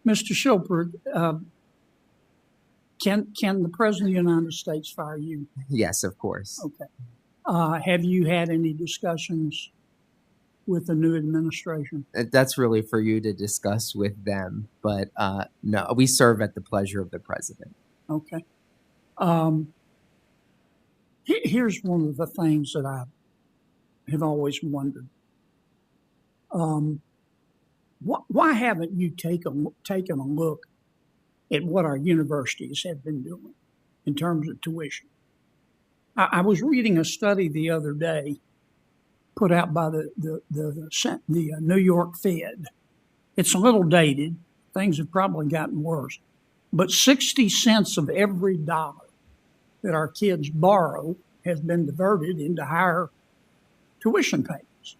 Mr. Chopra, can the President of the United States fire you? Yes, of course. Okay. Have you had any discussions with the new administration? That's really for you to discuss with them, but no, we serve at the pleasure of the president. Okay. Here's one of the things that I have always wondered. Why haven't you taken a look at what our universities have been doing in terms of tuition? I was reading a study the other day put out by the New York Fed. It's a little dated. Things have probably gotten worse. But 60 cents of every dollar that our kids borrow has been diverted into higher tuition payments.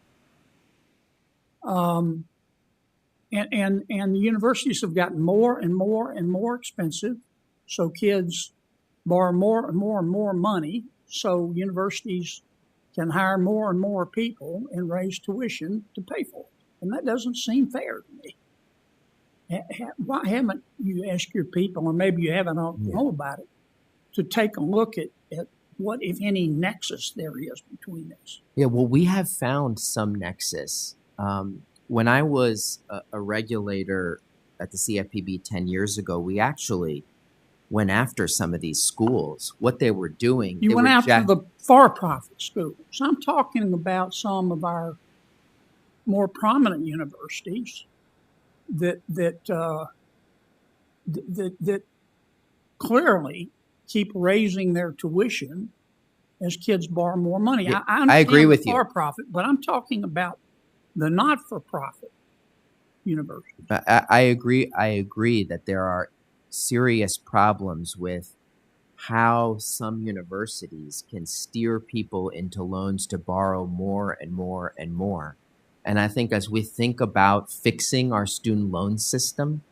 And the universities have gotten more and more and more expensive. So kids borrow more and more and more money. So universities can hire more and more people and raise tuition to pay for it. And that doesn't seem fair to me. Why haven't you asked your people, or maybe you haven't know about it, to take a look at what, if any, nexus there is between this? Yeah, well, we have found some nexus. When I was a regulator at the CFPB 10 years ago, we actually went after some of these schools. What they were doing. You went after the for-profit schools. I'm talking about some of our more prominent universities that clearly keep raising their tuition as kids borrow more money. Yeah, I agree with you. For-profit, but I'm talking about the not-for-profit universities. I agree. I agree that there are serious problems with how some universities can steer people into loans to borrow more and more and more. And I think as we think about fixing our student loan system,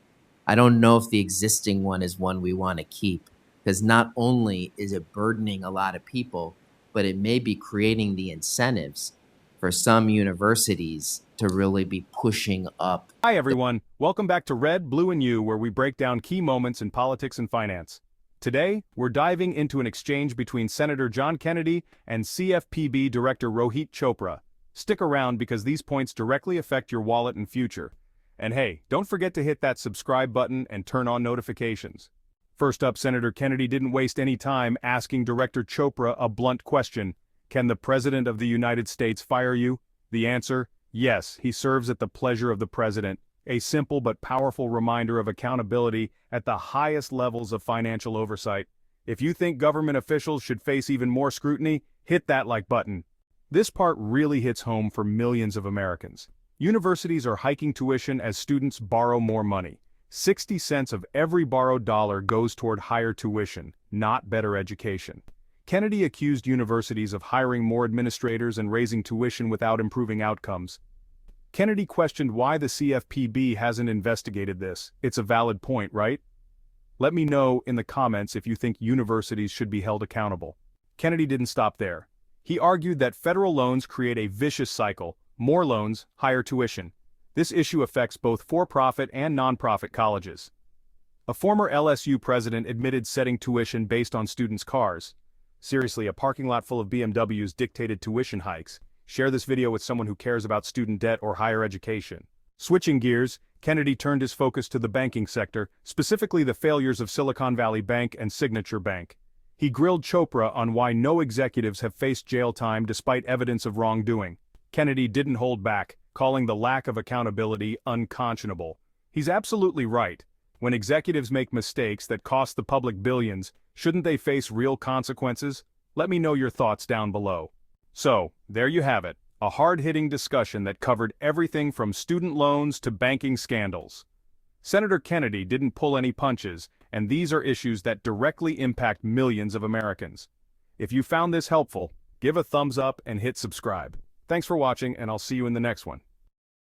I don't know if the existing one is one we want to keep, because not only is it burdening a lot of people, but it may be creating the incentives for some universities to really be pushing up. Hi, everyone. Welcome back to Red, Blue, and You, where we break down key moments in politics and finance. Today, we're diving into an exchange between Senator John Kennedy and CFPB Director Rohit Chopra. Stick around because these points directly affect your wallet and future. And hey, don't forget to hit that subscribe button and turn on notifications. First up, Senator Kennedy didn't waste any time asking Director Chopra a blunt question. Can the President of the United States fire you? The answer, yes, he serves at the pleasure of the President. A simple but powerful reminder of accountability at the highest levels of financial oversight. If you think government officials should face even more scrutiny, hit that like button. This part really hits home for millions of Americans. Universities are hiking tuition as students borrow more money. 60 cents of every borrowed dollar goes toward higher tuition, not better education. Kennedy accused universities of hiring more administrators and raising tuition without improving outcomes. Kennedy questioned why the CFPB hasn't investigated this. It's a valid point, right? Let me know in the comments if you think universities should be held accountable. Kennedy didn't stop there. He argued that federal loans create a vicious cycle. More loans, higher tuition. This issue affects both for-profit and non-profit colleges. A former LSU president admitted setting tuition based on students' cars. Seriously, a parking lot full of BMWs dictated tuition hikes. Share this video with someone who cares about student debt or higher education. Switching gears, Kennedy turned his focus to the banking sector, specifically the failures of Silicon Valley Bank and Signature Bank. He grilled Chopra on why no executives have faced jail time despite evidence of wrongdoing. Kennedy didn't hold back, calling the lack of accountability unconscionable. He's absolutely right. When executives make mistakes that cost the public billions, shouldn't they face real consequences? Let me know your thoughts down below. So, there you have it, a hard-hitting discussion that covered everything from student loans to banking scandals. Senator Kennedy didn't pull any punches, and these are issues that directly impact millions of Americans. If you found this helpful, give a thumbs up and hit subscribe. Thanks for watching, and I'll see you in the next one.